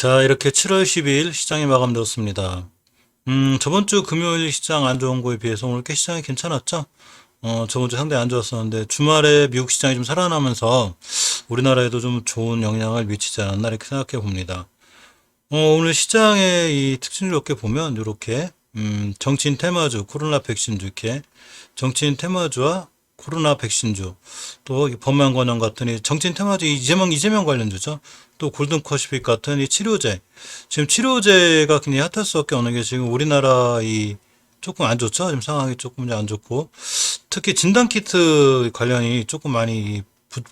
자, 이렇게 7월 10일 시장이 마감되었습니다. 저번 주 금요일 시장 안 좋은 거에 비해서 오늘 꽤 시장이 괜찮았죠? 저번 주 상당히 안 좋았었는데 주말에 미국 시장이 좀 살아나면서 우리나라에도 좀 좋은 영향을 미치지 않았나 이렇게 생각해 봅니다. 오늘 시장의 이 특징을 이렇게 보면 이렇게 정치인 테마주, 코로나 백신주 이렇게 정치인 테마주와 코로나 백신주 또 범한 권역 같은 이 정치인 테마주 이재명 관련주죠. 또 골든 퍼시픽 같은 이 치료제 지금 치료제가 굉장히 핫할 수밖에 없는 게 지금 우리나라 이 조금 안 좋죠. 지금 상황이 조금 이제 안 좋고 특히 진단 키트 관련이 조금 많이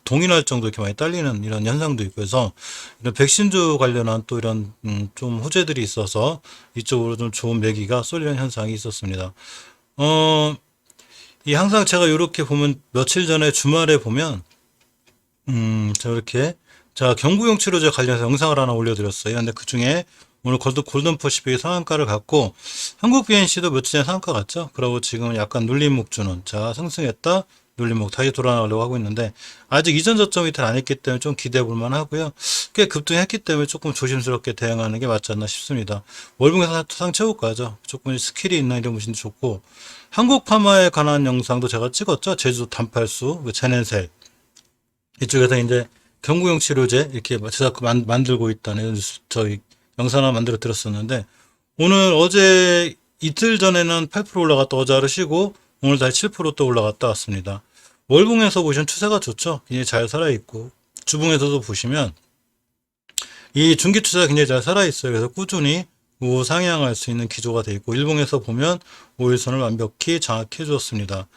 동일할 정도 이렇게 많이 딸리는 이런 현상도 있고 해서 이런 백신주 관련한 또 이런 좀 호재들이 있어서 이쪽으로 좀 좋은 매기가 쏠리는 현상이 있었습니다. 이 항상 제가 이렇게 보면 며칠 전에 주말에 보면 자 이렇게 자 경구용 치료제 관련해서 영상을 하나 올려드렸어요. 근데 그 중에 오늘 골든 퍼시픽의 상한가를 갖고 한국 BNC도 며칠 전에 상한가 갔죠. 그리고 지금 약간 눌림목 주는 자 상승했다 눌림목 다시 돌아나가려고 하고 있는데 아직 이전 저점 이탈 안 했기 때문에 좀 기대해 볼 만하고요. 꽤 급등했기 때문에 조금 조심스럽게 대응하는 게 맞지 않나 싶습니다. 월봉에서 상 채울까죠. 조금 스킬이 있나 이런 것이 좋고 한국 파마에 관한 영상도 제가 찍었죠. 제주도 단팔수, 제넨셀 이쪽에서 이제 경구용 치료제 이렇게 제작 만들고 있다는 저희 영상 하나 만들어 드렸었는데 오늘 어제 이틀 전에는 8% 올라갔다 어제 하루 쉬고 오늘 다시 7%또 올라갔다 왔습니다. 월봉에서 보시면 추세가 좋죠. 굉장히 잘 살아있고 주봉에서도 보시면 이 중기 추세가 굉장히 잘 살아있어요. 그래서 꾸준히 우상향할 수 있는 기조가 되어 있고 일봉에서 보면 5일선을 완벽히 장악해 주었습니다.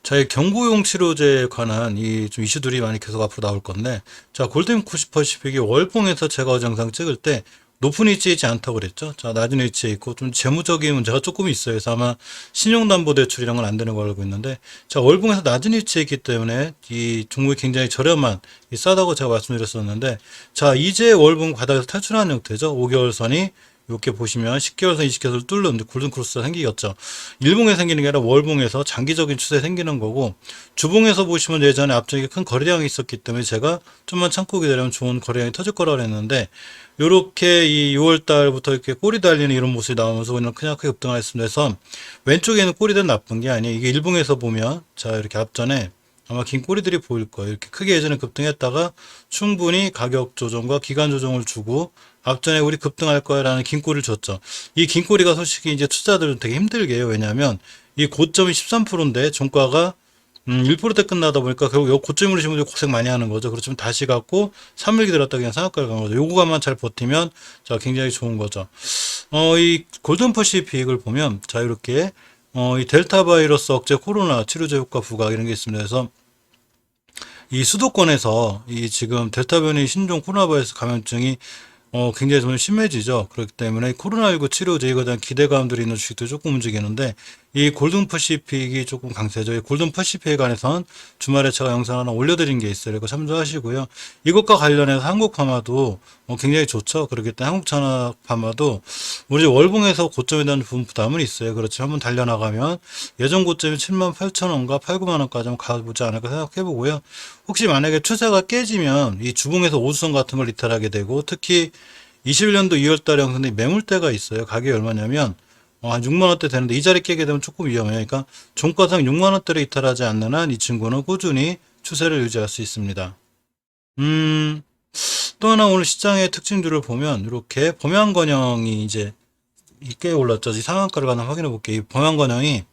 자, 이 경구용 치료제에 관한 이 좀 이슈들이 많이 계속 앞으로 나올 건데, 자, 골든 퍼시픽이 월봉에서 제가 어제 영상 찍을 때 높은 위치에 있지 않다고 그랬죠. 자, 낮은 위치에 있고 좀 재무적인 문제가 조금 있어요. 그래서 아마 신용담보대출 이런 건 안 되는 걸로 알고 있는데, 자, 월봉에서 낮은 위치에 있기 때문에 이 종목이 굉장히 저렴한, 싸다고 제가 말씀드렸었는데, 자, 이제 월봉 바닥에서 탈출하는 형태죠. 5개월 선이 이렇게 보시면 10개월선, 20개월선 뚫는 골든 크로스가 생기겠죠. 일봉에 생기는 게 아니라 월봉에서 장기적인 추세 생기는 거고 주봉에서 보시면 예전에 앞쪽에 큰 거래량이 있었기 때문에 제가 좀만 참고 기다리면 좋은 거래량이 터질 거라고 했는데 이렇게 이 6월 달부터 이렇게 꼬리 달리는 이런 모습이 나오면서 그냥 크게 급등하였습니다. 그래서 왼쪽에는 꼬리들은 나쁜 게 아니에요. 이게 일봉에서 보면 자 이렇게 앞전에 아마 긴 꼬리들이 보일 거예요. 이렇게 크게 예전에 급등했다가 충분히 가격 조정과 기간 조정을 주고 앞전에 우리 급등할 거야 라는 긴 꼬리를 줬죠. 이 긴 꼬리가 솔직히 이제 투자들은 되게 힘들게 해요. 왜냐하면 이 고점이 13%인데 종가가 1%대 끝나다 보니까 결국 요 고점으로 지금 고생 많이 하는 거죠. 그렇지만 다시 갖고 3일기 들었다 그냥 상한가를 간 거죠. 요거가만 잘 버티면 자 굉장히 좋은 거죠. 이 골든 퍼시픽을 보면 자 이렇게 이 델타 바이러스 억제 코로나 치료제 효과 부각 이런 게 있습니다. 그래서 이 수도권에서 이 지금 델타 변이 신종 코로나 바이러스 감염증이 굉장히 좀 심해지죠. 그렇기 때문에 코로나19 치료제 이거에 대한 기대감들이 있는 주식도 조금 움직이는데 이 골든 퍼시픽이 조금 강세죠. 이 골든 퍼시픽에 관해서는 주말에 제가 영상 하나 올려드린 게 있어요. 이거 참조하시고요. 이것과 관련해서 한국 파마도 굉장히 좋죠. 그렇기 때문에 한국 천하 파마도 우리 월봉에서 고점에 대한 부담은 있어요. 그렇죠. 한번 달려나가면 예전 고점이 78,000원과 8, 9만 원까지 한번 가보지 않을까 생각해 보고요. 혹시 만약에 추세가 깨지면 이 주봉에서 오수선 같은 걸 이탈하게 되고 특히 21년도 2월 달에 형성된 매물대가 있어요. 가격이 얼마냐면 한 6만 원대 되는데 이 자리 깨게 되면 조금 위험해요. 그러니까 종가상 6만 원대를 이탈하지 않는 한 이 친구는 꾸준히 추세를 유지할 수 있습니다. 또 하나 오늘 시장의 특징들을 보면 이렇게 범양건영이 이제 꽤 올랐죠. 이 상한가를 하나 확인해 볼게요. 이 범양건영이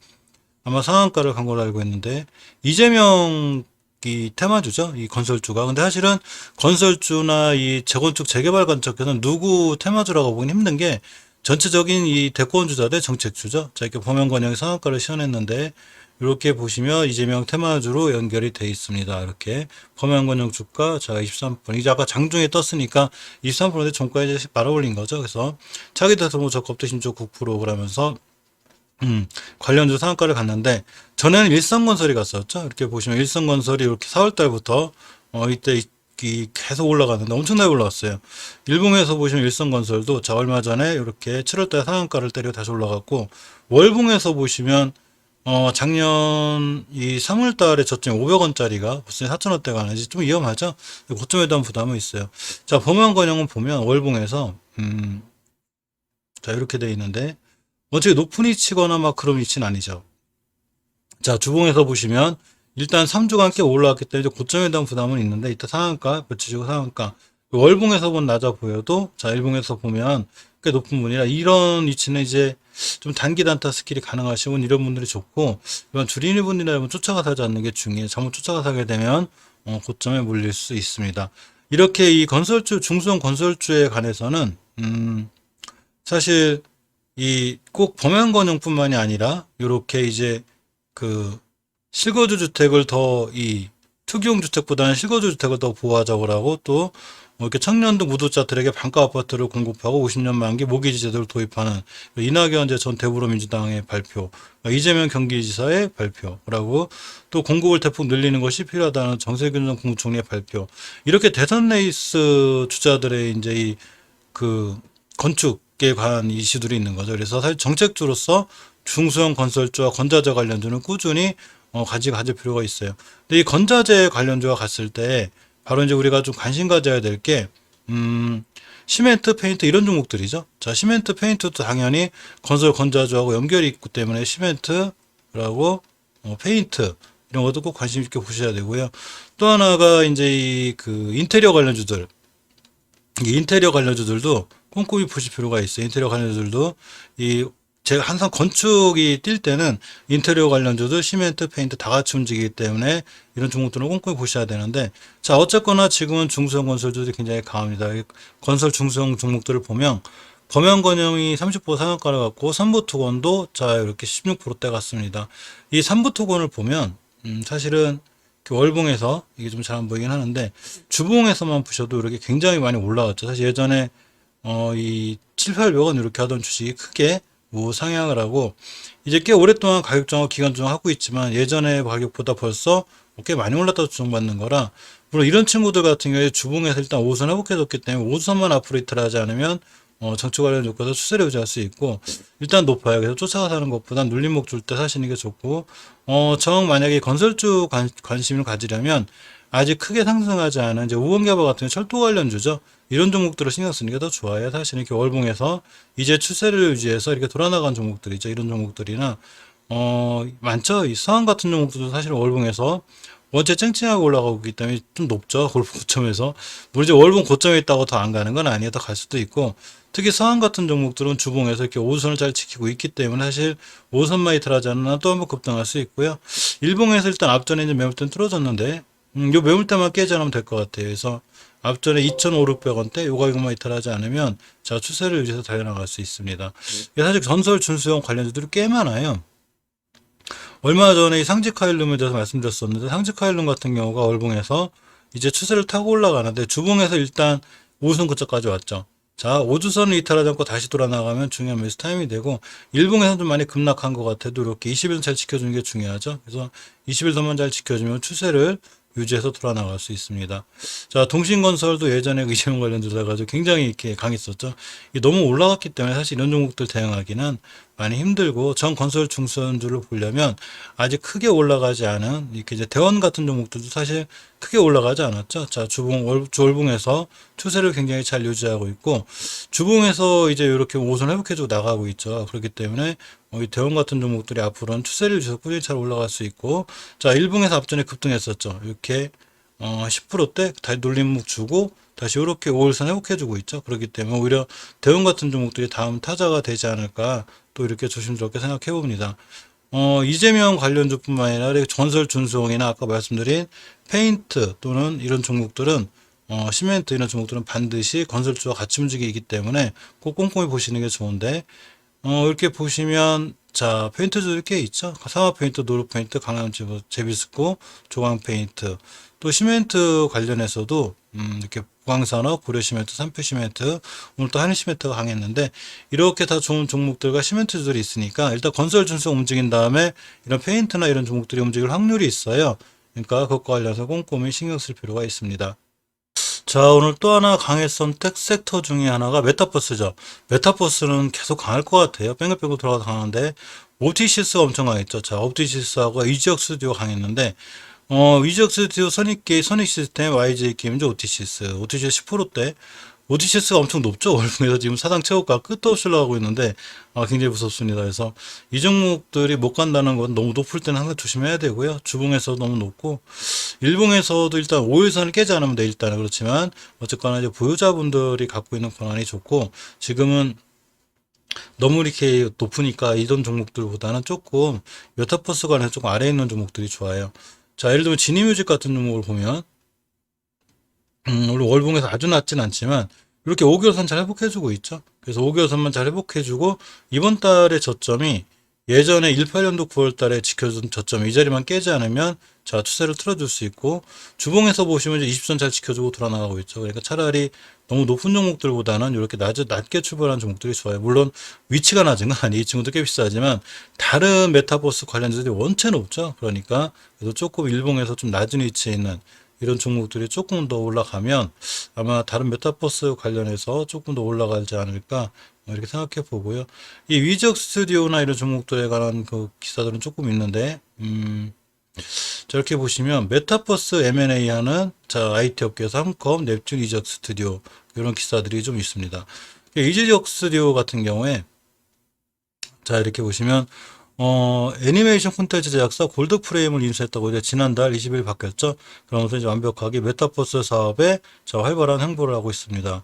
아마 상한가를 간 걸로 알고 있는데 이재명 이 테마주죠. 이 건설주가. 근데 사실은 건설주나 이 재건축 재개발 관점에서는 누구 테마주라고 보긴 힘든 게 전체적인 이 대권주자들 정책주죠. 자, 이렇게 범양건영이 상한가를 시현했는데 이렇게 보시면 이재명 테마주로 연결이 돼 있습니다. 이렇게 범양건영 주가 자 23%. 이제 아까 장중에 떴으니까 23%대 종가에 이제 말아올린 거죠. 그래서 차기대서 뭐 저 겁대신조 9% 그러면서 관련주 상한가를 갔는데 전에는 일성건설이 갔었죠. 이렇게 보시면 일성건설이 이렇게 4월 달부터 이때 계속 올라갔는데 엄청나게 올라갔어요. 일봉에서 보시면 일성건설도 자 얼마 전에 이렇게 7월 달 상한가를 때리고 다시 올라갔고 월봉에서 보시면 작년 이 3월 달에 저점이 500원짜리가 벌써 4,000원대가 가는지 좀 위험하죠? 고점에 대한 부담은 있어요. 자, 범용건영은 보면 월봉에서, 자, 이렇게 돼 있는데, 어차피 높은 위치거나 막 그런 위치는 아니죠. 자, 주봉에서 보시면, 일단 3주간 꽤 올라왔기 때문에 고점에 대한 부담은 있는데, 이따 상한가, 며칠 주고 상한가. 월봉에서 본 낮아 보여도, 자, 일봉에서 보면 꽤 높은 분이라, 이런 위치는 이제 좀 단기 단타 스킬이 가능하신 분, 이런 분들이 좋고, 이런 주린이 분이라면 쫓아가 사지 않는 게 중요해요. 잘못 쫓아가 사게 되면, 고점에 몰릴 수 있습니다. 이렇게 이 건설주, 중소형 건설주에 관해서는, 사실, 이 꼭 범용건용뿐만이 아니라, 요렇게 이제 그 실거주 주택을 더 이 특유형 주택보다는 실거주 주택을 더 보호하자고 하고 또 이렇게 청년등 무도자들에게 반가 아파트를 공급하고 50년 만기 모기지 제도를 도입하는 이낙연 전 더불어민주당의 발표, 이재명 경기지사의 발표라고 또 공급을 대폭 늘리는 것이 필요하다는 정세균 전 국무총리의 발표. 이렇게 대선 레이스 주자들의 이제 이 그 건축에 관한 이슈들이 있는 거죠. 그래서 사실 정책주로서 중소형 건설주와 건자재 관련주는 꾸준히 가질 필요가 있어요. 근데 이 건자재 관련주가 갔을 때 바로 이제 우리가 좀 관심 가져야 될 게 시멘트, 페인트 이런 종목들이죠. 자, 시멘트, 페인트도 당연히 건설 건자주하고 연결이 있기 때문에 시멘트라고 페인트 이런 것도 꼭 관심 있게 보셔야 되고요. 또 하나가 이제 이 그 인테리어 관련주들 이 인테리어 관련주들도 꼼꼼히 보실 필요가 있어요. 인테리어 관련주들도 이 제가 항상 건축이 뛸 때는 인테리어 관련주들, 시멘트, 페인트 다 같이 움직이기 때문에 이런 종목들은 꼼꼼히 보셔야 되는데, 자, 어쨌거나 지금은 중소형 건설주들이 굉장히 강합니다. 이 건설 중소형 종목들을 보면 범용건영이 30% 상한가를 갖고 삼부토건도 자 이렇게 16%대 갔습니다. 이 삼부토건을 보면 사실은 그 월봉에서 이게 좀 잘 안 보이긴 하는데 주봉에서만 보셔도 이렇게 굉장히 많이 올라갔죠. 사실 예전에 이 7, 800원 이렇게 하던 주식이 크게 상향을 하고 이제 꽤 오랫동안 가격 정화 기간 조정하고 있지만 예전의 가격보다 벌써 꽤 많이 올랐다고 조정받는 거라 물론 이런 친구들 같은 경우에 주봉에서 일단 5선 회복해줬기 때문에 5선만 앞으로 이탈하지 않으면 정치 관련 조건에서 추세를 유지할 수 있고 일단 높아요. 그래서 쫓아가 사는 것보다 눌림목 줄 때 사시는 게 좋고 정 만약에 건설주 관심을 가지려면 아직 크게 상승하지 않은 이제 우원개발 같은 철도 관련주죠. 이런 종목들을 신경 쓰는 게 더 좋아요. 사실 이렇게 월봉에서 이제 추세를 유지해서 이렇게 돌아나간 종목들이죠. 이런 종목들이나 많죠. 이 서한 같은 종목들도 사실 월봉에서 원체 쨍쨍하게 올라가고 있기 때문에 좀 높죠. 골프 고점에서. 물론 이제 월봉 고점에 있다고 더 안 가는 건 아니에요. 더 갈 수도 있고. 특히 서한 같은 종목들은 주봉에서 이렇게 5선을 잘 지키고 있기 때문에 사실 5선만 이탈하지 않으면 또 한번 급등할 수 있고요. 일봉에서 일단 앞전에 이제 매물대는 뚫어졌는데, 요 매물대만 깨지 않으면 될 것 같아요. 그래서 앞전에 2,500원대 요 가격만 이탈하지 않으면 자 추세를 유지해서 달려나갈 수 있습니다. 사실 건설 준수형 관련주들이 꽤 많아요. 얼마 전에 이 상지카일륨에 대해서 말씀드렸었는데 상지카일륨 같은 경우가 월봉에서 이제 추세를 타고 올라가는데 주봉에서 일단 5선 근처까지 왔죠. 자, 5주선을 이탈하지 않고 다시 돌아나가면 중요한 매수 타임이 되고 일봉에서 좀 많이 급락한 것 같아도 이렇게 20일 잘 지켜주는 게 중요하죠. 그래서 20일 더만 잘 지켜주면 추세를 유지해서 돌아나갈 수 있습니다. 자, 동신건설도 예전에 이재용 관련주라 가지고 굉장히 이렇게 강했었죠. 너무 올라갔기 때문에 사실 이런 종목들 대응하기는 많이 힘들고 전 건설 중선주를 보려면 아직 크게 올라가지 않은 이렇게 이제 대원 같은 종목들도 사실 크게 올라가지 않았죠. 자, 월봉에서 추세를 굉장히 잘 유지하고 있고 주봉에서 이제 이렇게 5선 회복해주고 나가고 있죠. 그렇기 때문에 이 대원 같은 종목들이 앞으로는 추세를 유지해서 꾸준히 잘 올라갈 수 있고 자, 일봉에서 앞전에 급등했었죠. 이렇게 10%대 다시 눌림목 주고 다시 이렇게 5일선 회복해주고 있죠. 그렇기 때문에 오히려 대원 같은 종목들이 다음 타자가 되지 않을까 또 이렇게 조심스럽게 생각해 봅니다. 이재명 관련주뿐만 아니라 건설 준수홍이나 아까 말씀드린 페인트 또는 이런 종목들은 시멘트 이런 종목들은 반드시 건설주와 같이 움직이기 때문에 꼭 꼼꼼히 보시는 게 좋은데 이렇게 보시면 자 페인트도 이렇게 있죠. 상하 페인트, 노루 페인트, 강남 제비스코, 조광 페인트 또 시멘트 관련해서도 이렇게 보강산업, 고려시멘트, 삼표시멘트 오늘 또 한일시멘트가 강했는데 이렇게 다 좋은 종목들과 시멘트들이 있으니까 일단 건설 준수가 움직인 다음에 이런 페인트나 이런 종목들이 움직일 확률이 있어요. 그러니까 그것과 관련해서 꼼꼼히 신경 쓸 필요가 있습니다. 자, 오늘 또 하나 강했던 텍 섹터 중에 하나가 메타버스죠. 메타버스는 계속 강할 것 같아요. 뺑글뺑글 돌아가서 강한데, 오티시스가 엄청 강했죠. 자, 오티시스하고 이지역 스튜디오가 강했는데, 이지역 스튜디오, 선익게임, 선익 시스템, YJ 게임즈, 오티시스. 오티시스 10%대. 오티시스가 엄청 높죠. 월봉에서 지금 사상 최고가 끝도 없이 올라가고 있는데, 굉장히 무섭습니다. 그래서 이 종목들이 못 간다는 건 너무 높을 때는 항상 조심해야 되고요. 주봉에서 너무 높고, 일봉에서도 일단 5일선을 깨지 않으면 돼, 일단은. 그렇지만, 어쨌거나 이제 보유자분들이 갖고 있는 권한이 좋고, 지금은 너무 이렇게 높으니까 이런 종목들보다는 조금 메타버스 관해서 조금 아래에 있는 종목들이 좋아요. 자, 예를 들면 지니뮤직 같은 종목을 보면, 우리 월봉에서 아주 낮진 않지만, 이렇게 5개월선 잘 회복해주고 있죠. 그래서 5개월선만 잘 회복해주고, 이번 달의 저점이 예전에 18년도 9월 달에 지켜준 저점 이 자리만 깨지 않으면, 자, 추세를 틀어줄 수 있고, 주봉에서 보시면 이제 20선 잘 지켜주고 돌아나가고 있죠. 그러니까 차라리 너무 높은 종목들보다는 이렇게 낮게 출발한 종목들이 좋아요. 물론 위치가 낮은 건 아니에요. 이 친구도 꽤 비싸지만, 다른 메타버스 관련주들이 원체 높죠. 그러니까, 그래도 조금 일봉에서 좀 낮은 위치에 있는 이런 종목들이 조금 더 올라가면 아마 다른 메타버스 관련해서 조금 더 올라가지 않을까 이렇게 생각해 보고요. 이 위적 스튜디오나 이런 종목들에 관한 그 기사들은 조금 있는데, 저렇게 보시면 메타버스 M&A 하는 자 IT 업계에서 한컴, 넵튠, 이적 스튜디오 이런 기사들이 좀 있습니다. 이적 스튜디오 같은 경우에 자 이렇게 보시면 애니메이션 콘텐츠 제작사 골드프레임을 인수했다고 이제 지난달 20일 바뀌었죠. 그러면서 이제 완벽하게 메타버스 사업에 자 활발한 행보를 하고 있습니다.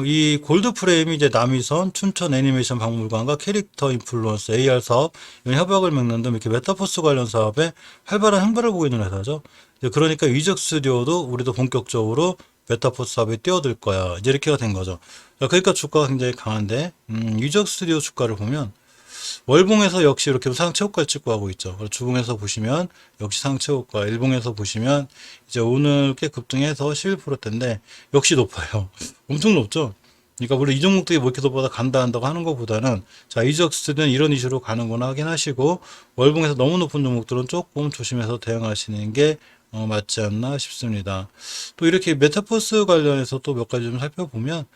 이 골드프레임이 이제 남이선, 춘천 애니메이션 박물관과 캐릭터 인플루언서 AR 사업, 이런 협약을 맺는 등 이렇게 메타버스 관련 사업에 활발한 행보를 보고 있는 회사죠. 이제 그러니까 위적 스튜디오도 우리도 본격적으로 메타버스 사업에 뛰어들 거야. 이제 이렇게가 된 거죠. 자, 그러니까 주가가 굉장히 강한데, 위적 스튜디오 주가를 보면, 월봉에서 역시 이렇게 상체고가를 찍고 하고 있죠. 주봉에서 보시면 역시 상체고가, 일봉에서 보시면 이제 오늘 꽤 급등해서 11%대인데 역시 높아요. 엄청 높죠. 그러니까 물론 이 종목들이 뭐 이렇게 보다 간다 한다고 하는 것보다는 자 이적스는 이런 이슈로 가는구나 확인하시고 월봉에서 너무 높은 종목들은 조금 조심해서 대응하시는 게 맞지 않나 싶습니다. 또 이렇게 메타버스 관련해서 또 몇 가지 좀 살펴보면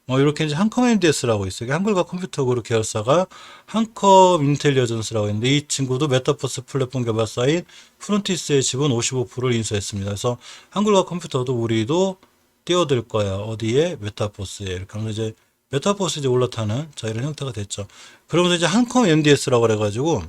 이렇게 이제 한컴 MDS라고 있어요. 한글과 컴퓨터 그룹 계열사가 한컴 인텔리전스라고 있는데 이 친구도 메타버스 플랫폼 개발사인 프론티스의 지분 55%를 인수했습니다. 그래서 한글과 컴퓨터도 우리도 뛰어들 거야. 어디에? 메타버스에. 이렇게 하면서 이제 메타버스 이제 올라타는 자 이런 형태가 됐죠. 그러면서 이제 한컴 MDS라고 그래가지고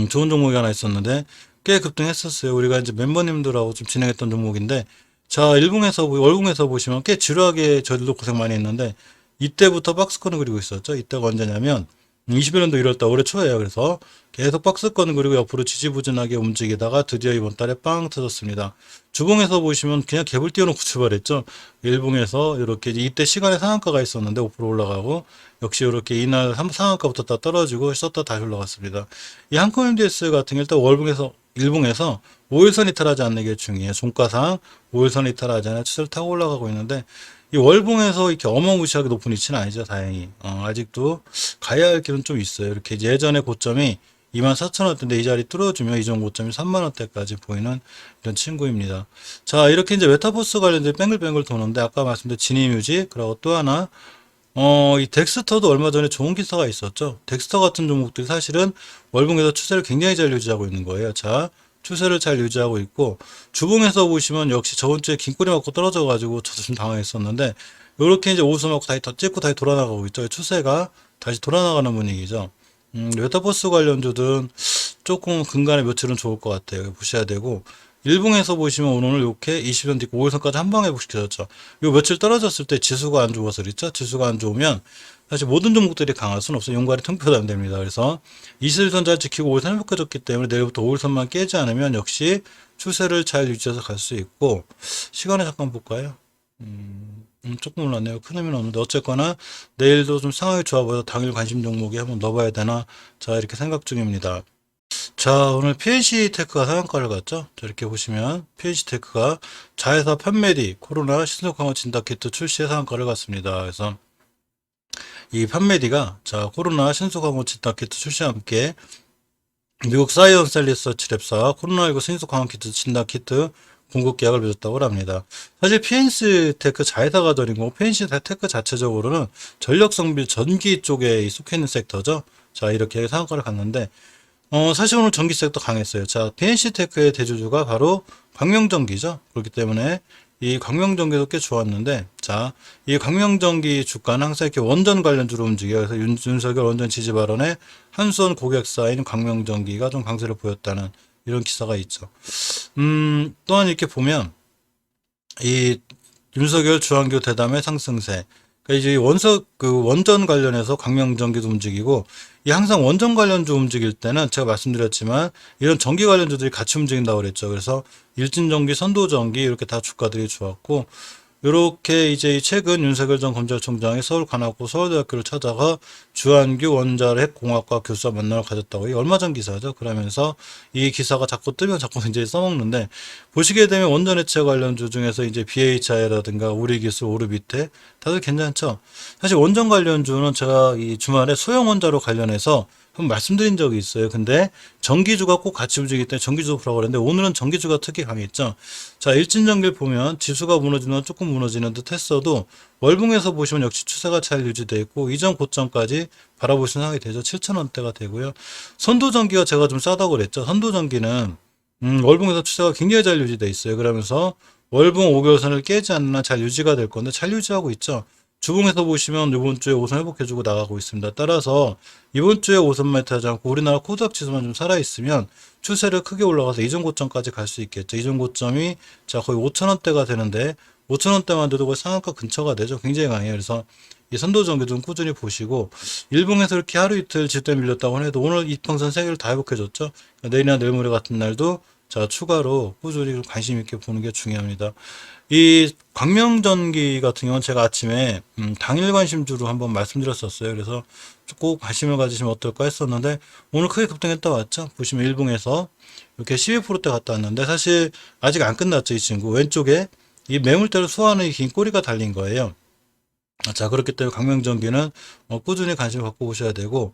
좋은 종목이 하나 있었는데 꽤 급등했었어요. 우리가 이제 멤버님들하고 좀 진행했던 종목인데 자, 일봉에서, 월봉에서 보시면 꽤 지루하게 저희들도 고생 많이 했는데, 이때부터 박스권을 그리고 있었죠. 이때가 언제냐면, 21년도 1월달 올해 초에요. 그래서 계속 박스권을 그리고 옆으로 지지부진하게 움직이다가 드디어 이번 달에 빵 터졌습니다. 주봉에서 보시면 그냥 갭을 띄워놓고 출발했죠. 일봉에서 이렇게 이때 시간에 상한가가 있었는데 5% 올라가고, 역시 이렇게 이날 상한가부터 다 떨어지고 썼다 다시 올라갔습니다. 이 한컴 MDS 같은 게 일단 월봉에서, 일봉에서 5일선 이탈하지 않는 게 중요해요. 종가상 5일선 이탈하지 않아 추세를 타고 올라가고 있는데 이 월봉에서 이렇게 어마무시하게 높은 위치는 아니죠. 다행히 아직도 가야 할 길은 좀 있어요. 이렇게 예전에 고점이 24,000원대인데 이 자리 뚫어주면 이전 고점이 3만원대까지 보이는 이런 친구입니다. 자 이렇게 이제 메타버스 관련된 뱅글뱅글 도는데 아까 말씀드린 지니뮤직 그리고 또 하나 이 덱스터도 얼마 전에 좋은 기사가 있었죠. 덱스터 같은 종목들이 사실은 월봉에서 추세를 굉장히 잘 유지하고 있는 거예요. 자, 추세를 잘 유지하고 있고, 주봉에서 보시면 역시 저번 주에 긴 꼬리 맞고 떨어져가지고 저도 좀 당황했었는데, 이렇게 이제 오수 맞고 다시 더 찍고 다시 돌아나가고 있죠. 추세가 다시 돌아나가는 분위기죠. 메타버스 관련주든 조금 근간에 며칠은 좋을 것 같아요. 보셔야 되고, 일봉에서 보시면 오늘 이렇게 20년 뒤고 5일선까지 한 방에 회복시켜줬죠. 요 며칠 떨어졌을 때 지수가 안 좋아서 그렇죠. 지수가 안 좋으면 사실 모든 종목들이 강할 수는 없어요. 용가리 통표도 안 됩니다. 그래서 21선 잘 지키고 5일선 회복해줬기 때문에 내일부터 5일선만 깨지 않으면 역시 추세를 잘 유지해서 갈 수 있고 시간을 잠깐 볼까요? 조금 올랐네요. 큰 의미는 없는데 어쨌거나 내일도 좀 상황이 좋아 보여서 당일 관심 종목에 한번 넣어봐야 되나 자 이렇게 생각 중입니다. 자, 오늘 PNC 테크가 상한가를 갔죠? 자, 이렇게 보시면 PNC 테크가 자회사 판매디 코로나 신속 강화 진단 키트 출시에 상한가를 갔습니다. 그래서 이 판매디가 자, 코로나 신속 강화 진단 키트 출시와 함께 미국 사이언스 리서치 랩사 코로나19 신속 강화 키트 진단 키트 공급 계약을 맺었다고 합니다. 사실 PNC 테크 자회사가 들인 거고 PNC 테크 자체적으로는 전력 성비 전기 쪽에 속해 있는 섹터죠. 자, 이렇게 상한가를 갔는데 사실 오늘 전기 섹터 강했어요. 자, PNC 테크의 대주주가 바로 광명전기죠. 그렇기 때문에 이 광명전기도 꽤 좋았는데, 자, 이 광명전기 주가는 항상 이렇게 원전 관련주로 움직여요. 그래서 윤석열 원전 지지 발언에 한수원 고객사인 광명전기가 좀 강세를 보였다는 이런 기사가 있죠. 또한 이렇게 보면 이 윤석열 주한교 대담의 상승세. 그러니까 이제 원전 관련해서 광명전기도 움직이고, 이 항상 원전 관련주 움직일 때는 제가 말씀드렸지만 이런 전기 관련주들이 같이 움직인다고 그랬죠. 그래서 일진전기, 선도전기 이렇게 다 주가들이 좋았고, 요렇게 이제 최근 윤석열 전 검찰총장이 서울관악구 서울대학교를 찾아가 주한규 원자력공학과 교수와 만남을 가졌다고. 이게 얼마 전 기사죠. 그러면서 이 기사가 자꾸 뜨면 자꾸 이제 써먹는데, 보시게 되면 원전해체 관련주 중에서 이제 BHI라든가 우리기술, 오르비테 다들 괜찮죠. 사실 원전 관련주는 제가 이 주말에 소형 원자로 관련해서 한번 말씀드린 적이 있어요. 근데 전기주가 꼭 같이 움직이기 때문에 전기주도 보라고 그랬는데 오늘은 전기주가 특히 강했죠. 자, 일진전기를 보면 지수가 무너지면 조금 무너지는 듯 했어도 월봉에서 보시면 역시 추세가 잘 유지되어 있고 이전 고점까지 바라보시는 상황이 되죠. 7,000원대가 되고요. 선도전기가 제가 좀 싸다고 그랬죠. 선도전기는 월봉에서 추세가 굉장히 잘 유지되어 있어요. 그러면서 월봉 5개월선을 깨지 않는 한 잘 유지가 될 건데 잘 유지하고 있죠. 주봉에서 보시면 이번 주에 5선 회복해주고 나가고 있습니다. 따라서 이번 주에 5선만 타지 않고 우리나라 코스닥 지수만 좀 살아있으면 추세를 크게 올라가서 이전 고점까지 갈 수 있겠죠. 이전 고점이 자 거의 5,000원대가 되는데 5,000원대만 돼도 거의 상한가 근처가 되죠. 굉장히 강해요. 그래서 이 선도전기 좀 꾸준히 보시고 일봉에서 이렇게 하루 이틀 지수대 밀렸다고 해도 오늘 이평선 3개를 다 회복해줬죠. 내일이나 내일 모레 같은 날도 자 추가로 꾸준히 관심 있게 보는 게 중요합니다. 이 광명전기 같은 경우는 제가 아침에 당일 관심주로 한번 말씀드렸었어요. 그래서 꼭 관심을 가지시면 어떨까 했었는데 오늘 크게 급등했다 왔죠. 보시면 일봉에서 이렇게 12%대 갔다 왔는데 사실 아직 안 끝났죠. 이 친구 왼쪽에 이 매물대를 소화하는 이 긴 꼬리가 달린 거예요. 자, 그렇기 때문에 광명전기는 꾸준히 관심을 갖고 보셔야 되고,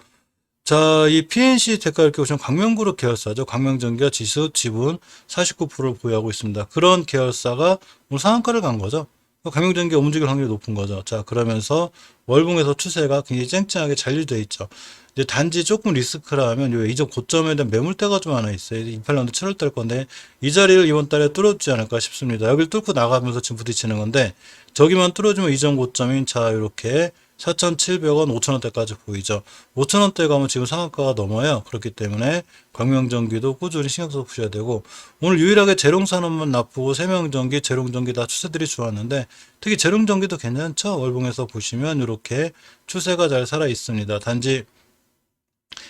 자, 이 PNC 대가 이렇게 보시면 광명그룹 계열사죠. 광명전기가 지수 지분 49%를 보유하고 있습니다. 그런 계열사가 오늘 상한가를 간 거죠. 광명전기가 움직일 확률이 높은 거죠. 자, 그러면서 월봉에서 추세가 굉장히 쨍쨍하게 잘 유지되어 있죠. 이제 단지 조금 리스크라 하면 요 이전 고점에 대한 매물대가 좀 하나 있어요. 28년도 7월달 건데 이 자리를 이번 달에 뚫어주지 않을까 싶습니다. 여기를 뚫고 나가면서 지금 부딪히는 건데 저기만 뚫어주면 이전 고점인 자 이렇게 4,700원, 5,000원대까지 보이죠. 5,000원대 가면 지금 상한가가 넘어요. 그렇기 때문에 광명전기도 꾸준히 신경 써서 보셔야 되고 오늘 유일하게 재롱산업만 나쁘고 세명전기, 재롱전기 다 추세들이 좋았는데 특히 재롱전기도 괜찮죠. 월봉에서 보시면 이렇게 추세가 잘 살아 있습니다. 단지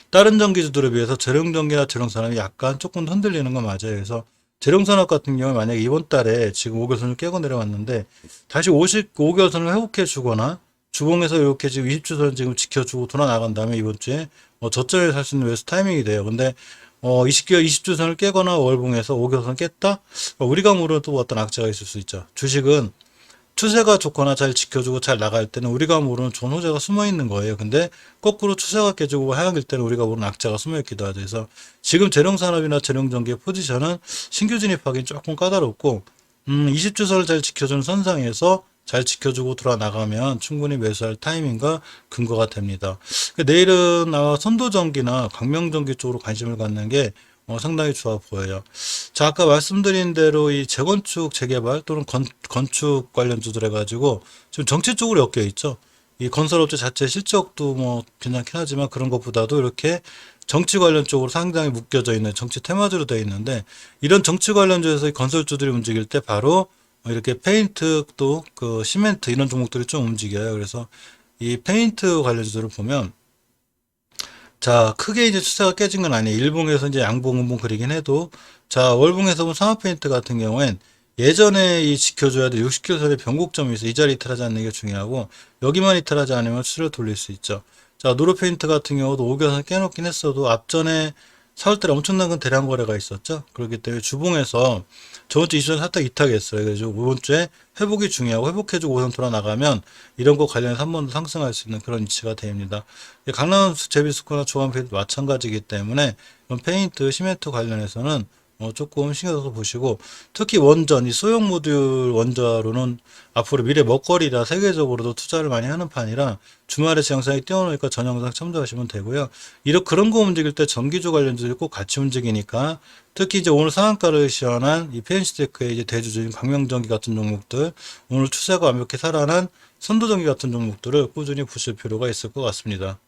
다른 전기주들에 비해서 재롱전기나 재롱산업이 약간 조금 흔들리는 건 맞아요. 그래서 재롱산업 같은 경우에 만약에 이번 달에 지금 5개월선을 깨고 내려왔는데 다시 5개월선을 회복해 주거나 주봉에서 이렇게 지금 20주선 지금 지켜주고 돌아 나간 다음에 이번 주에 저점에 살 수 있는 매수 타이밍이 돼요. 근데 20주선을 깨거나 월봉에서 5개월선 깼다? 우리가 모르는 또 어떤 악재가 있을 수 있죠. 주식은 추세가 좋거나 잘 지켜주고 잘 나갈 때는 우리가 모르는 좋은 호재가 숨어 있는 거예요. 근데 거꾸로 추세가 깨지고 하향일 때는 우리가 모르는 악재가 숨어 있기도 하죠. 그래서 지금 재룡산업이나 재룡전기의 포지션은 신규 진입하기는 조금 까다롭고 20주선을 잘 지켜주는 선상에서 잘 지켜주고 돌아 나가면 충분히 매수할 타이밍과 근거가 됩니다. 내일은 선도전기나 광명전기 쪽으로 관심을 갖는 게 상당히 좋아 보여요. 자, 아까 말씀드린 대로 이 재건축, 재개발 또는 건축 관련주들 해가지고 지금 정치 쪽으로 엮여 있죠. 이 건설업체 자체 실적도 뭐 괜찮긴 하지만 그런 것보다도 이렇게 정치 관련 쪽으로 상당히 묶여져 있는 정치 테마주로 되어 있는데 이런 정치 관련주에서 건설주들이 움직일 때 바로 이렇게 페인트 또 그 시멘트 이런 종목들이 좀 움직여요. 그래서 이 페인트 관련주들을 보면 자, 크게 이제 추세가 깨진 건 아니에요. 일봉에서 이제 양봉, 음봉 그리긴 해도 자, 월봉에서 본 상하 페인트 같은 경우엔 예전에 이 지켜줘야 될 60km선의 변곡점이 있어. 이 자리 이탈하지 않는 게 중요하고 여기만 이탈하지 않으면 추세를 돌릴 수 있죠. 자, 노르 페인트 같은 경우도 5개선 깨놓긴 했어도 앞전에 4월달에 엄청난 건 대량 거래가 있었죠. 그렇기 때문에 주봉에서 저번 주 이슈는 살짝 이탈했어요. 그래서 이번 주에 회복이 중요하고 회복해주고 우선 돌아 나가면 이런 거 관련해서 한 번 더 상승할 수 있는 그런 위치가 됩니다. 강남 제비스코나 조합페인트 마찬가지이기 때문에 이런 페인트, 시멘트 관련해서는 조금 신경 써서 보시고, 특히 원전, 이 소형 모듈 원자로는 앞으로 미래 먹거리라 세계적으로도 투자를 많이 하는 판이라 주말에 영상이 띄워놓으니까 전 영상 참조하시면 되고요. 그런 거 움직일 때 전기주 관련주들이 꼭 같이 움직이니까, 특히 이제 오늘 상한가를 시현한 이 PNC테크의 이제 대주주인 광명전기 같은 종목들, 오늘 추세가 완벽히 살아난 선도전기 같은 종목들을 꾸준히 보실 필요가 있을 것 같습니다.